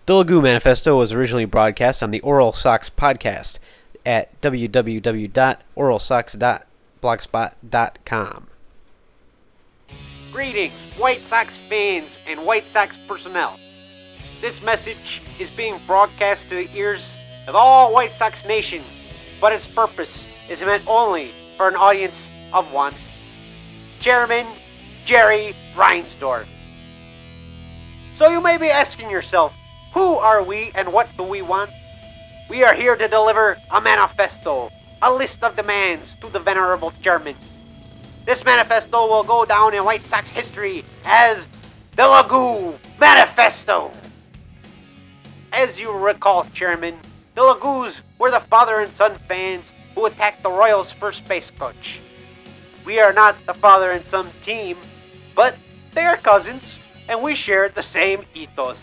The Ligue Manifesto was originally broadcast on the OralSox Podcast at www.oralsox.blogspot.com. Greetings, White Sox fans and White Sox personnel. This message is being broadcast to the ears of all White Sox Nation, but its purpose is meant only for an audience of one. Chairman Jerry Reinsdorf. So you may be asking yourself, who are we and what do we want? We are here to deliver a manifesto, a list of demands to the venerable chairman. This manifesto will go down in White Sox history as the Ligue Manifesto. As you recall, Chairman, the Ligues were the father and son fans who attacked the Royals' first base coach. We are not the father and son team, but they are cousins, and we share the same ethos.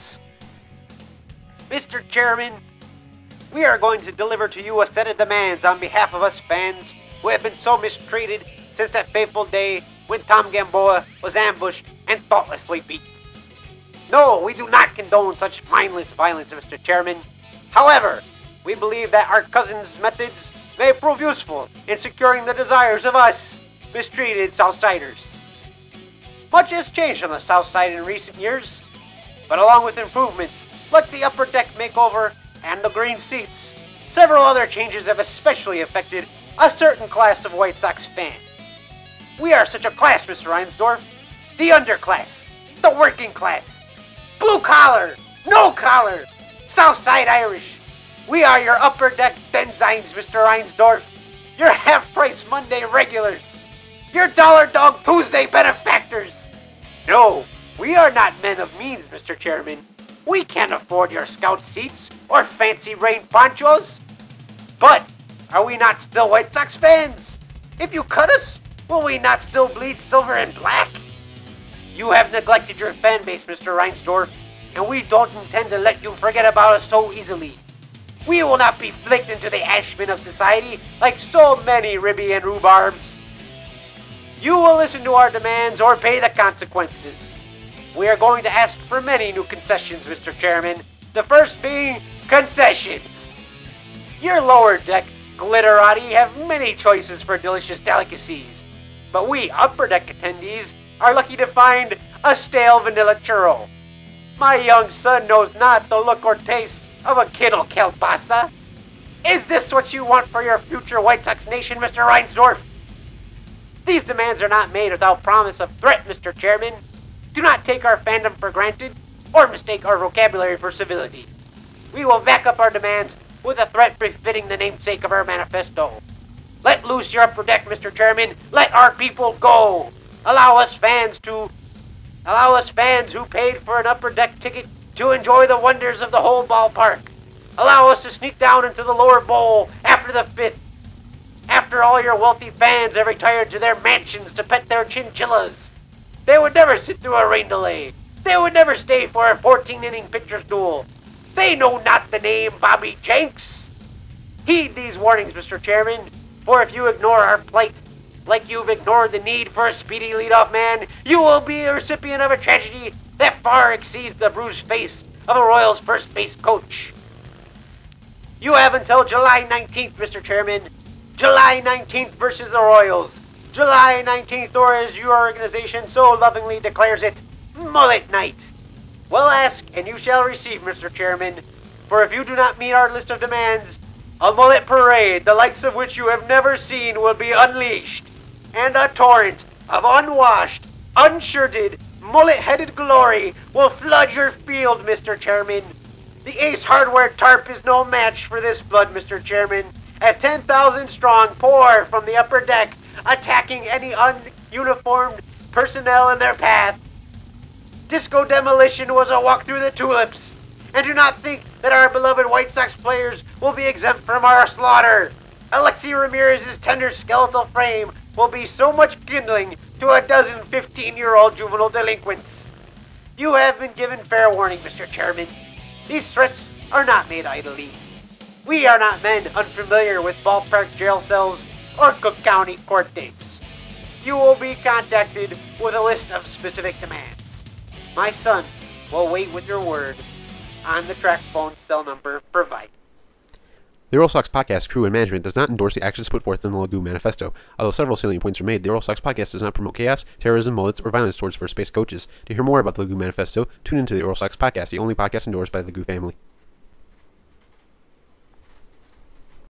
Mr. Chairman, we are going to deliver to you a set of demands on behalf of us fans who have been so mistreated since that fateful day when Tom Gamboa was ambushed and thoughtlessly beat. No, we do not condone such mindless violence, Mr. Chairman. However, we believe that our cousin's methods may prove useful in securing the desires of us mistreated Southsiders. Much has changed on the South Side in recent years, but along with improvements like the upper deck makeover and the green seats, several other changes have especially affected a certain class of White Sox fans. We are such a class, Mr. Reinsdorf. The underclass, the working class, blue collar, no collar, Southside Irish. We are your upper deck Denzymes, Mr. Reinsdorf. Your half-price Monday regulars. Your dollar dog Tuesday benefactors. No, we are not men of means, Mr. Chairman. We can't afford your scout seats or fancy rain ponchos. But are we not still White Sox fans? If you cut us, will we not still bleed silver and black? You have neglected your fan base, Mr. Reinsdorf, and we don't intend to let you forget about us so easily. We will not be flicked into the ashbin of society like so many ribby and rhubarbs. You will listen to our demands or pay the consequences. We are going to ask for many new concessions, Mr. Chairman. The first being concessions. Your lower deck glitterati have many choices for delicious delicacies, but we upper deck attendees are lucky to find a stale vanilla churro. My young son knows not the look or taste of a Kittle kielbasa. Is this what you want for your future White Sox Nation, Mr. Reinsdorf? These demands are not made without promise of threat, Mr. Chairman. Do not take our fandom for granted or mistake our vocabulary for civility. We will back up our demands with a threat befitting the namesake of our manifesto. Let loose your upper deck, Mr. Chairman. Let our people go. Allow us fans who paid for an upper deck ticket to enjoy the wonders of the whole ballpark. Allow us to sneak down into the lower bowl after the fifth. After all your wealthy fans have retired to their mansions to pet their chinchillas. They would never sit through a rain delay. They would never stay for a 14-inning pitcher's duel. They know not the name Bobby Jenks. Heed these warnings, Mr. Chairman, for if you ignore our plight, like you've ignored the need for a speedy leadoff man, you will be a recipient of a tragedy that far exceeds the bruised face of a Royals first base coach. You have until July 19th, Mr. Chairman. July 19th versus the Royals. July 19th, or as your organization so lovingly declares it, Mullet Night. Well, ask, and you shall receive, Mr. Chairman. For if you do not meet our list of demands, a mullet parade, the likes of which you have never seen, will be unleashed, and a torrent of unwashed, unshirted, mullet-headed glory will flood your field, Mr. Chairman. The Ace Hardware tarp is no match for this blood, Mr. Chairman, as 10,000 strong pour from the upper deck, attacking any ununiformed personnel in their path. Disco Demolition was a walk through the tulips, and do not think that our beloved White Sox players will be exempt from our slaughter. Alexi Ramirez's tender skeletal frame will be so much kindling to a dozen 15-year-old juvenile delinquents. You have been given fair warning, Mr. Chairman. These threats are not made idly. We are not men unfamiliar with ballpark jail cells or Cook County court dates. You will be contacted with a list of specific demands. My son will wait with your word. on the track phone cell number provided. The OralSox Podcast crew and management does not endorse the actions put forth in the Ligue Manifesto. Although several salient points are made, the OralSox Podcast does not promote chaos, terrorism, mullets, or violence towards first-space coaches. To hear more about the Ligue Manifesto, tune into the OralSox Podcast, the only podcast endorsed by the Ligue family.